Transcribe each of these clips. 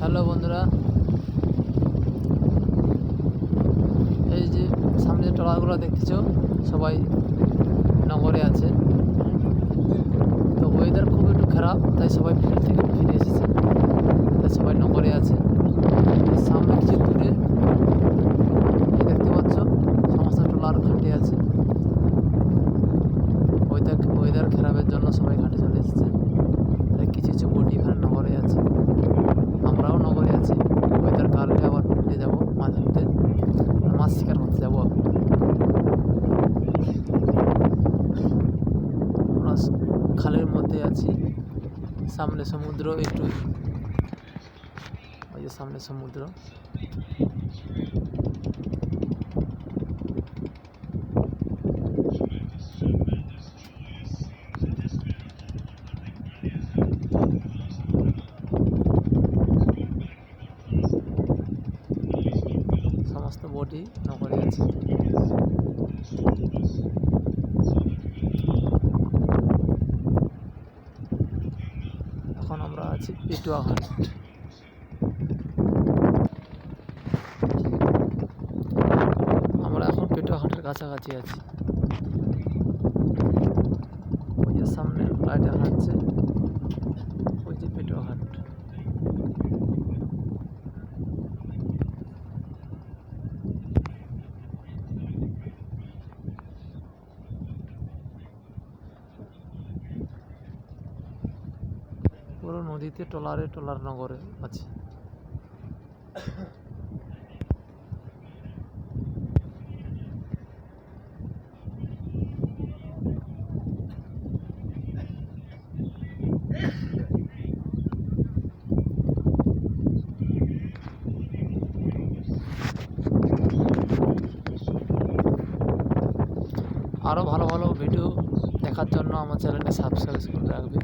Hello বন্ধুরা, এই যে সামনে যে ট্রলারগুলো দেখতেছো সবাই নগরে আছে। তো ওয়েদার খুব একটু খারাপ, তাই সবাই ফিল্ড থেকে ফিরে এসেছে, তাই সবাই নগরে আছে। সামনে কিছু দূরে দেখতে পাচ্ছ সমস্ত ট্রলার ঘাটে আছে। ওয়েদার খারাপের জন্য সবাই ঘাটে চলে এসেছে, তাই কিছু কিছু বটি এখানে নগরে আছে। আমরাও নগরে আছি। ওয়েদার কালকে আবার ফিল্ডে যাবো মাছ ধরতে, মাছ শিকার করতে যাবো। আমরা খালের মধ্যে আছি, সামনে সমুদ্র, একটু ওই যে সামনে সমুদ্র। সমস্ত বটি নগরে আছে। এখন আমরা আছি পেটুয়া ঘাট। আমরা এখন পেটুয়া ঘাটের কাছাকাছি আছি। ওই যে সামনে লাইট দেখা যাচ্ছে, ওই যে পেটুয়া ঘাট। পুরো নদীতে ট্রলার নগরে আছে। আরও ভালো ভালো ভিডিও দেখার জন্য আমার চ্যানেলটি সাবস্ক্রাইব করে রাখবে।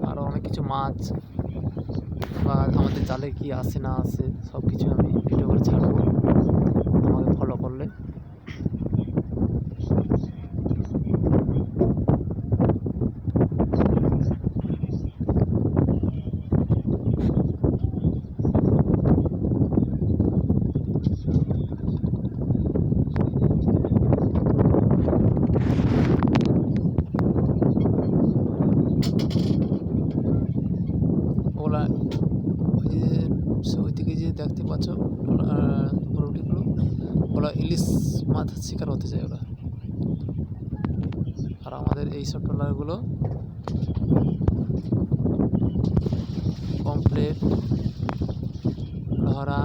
আরও অনেক কিছু মাছ বা আমাদের জালে কি আসে না আসে সব কিছু আমি ভিডিও করে ছাড়বো, আমাকে ফলো করলে। ওগুলা ওইদিকে যে দেখতে পাচ্ছ রুটিগুলো, ওগুলো ইলিশ মাছ শিকার হতে যায় ওরা। আর আমাদের এইসব ট্রলারগুলো পমফ্লেট, লহরা,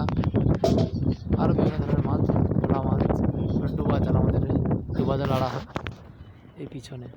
আরও বিভিন্ন ধরনের মাছ, ভোলা মাছ, ডুবা জাল, আমাদের ডুবা জাল আড়া হয় এই পিছনে।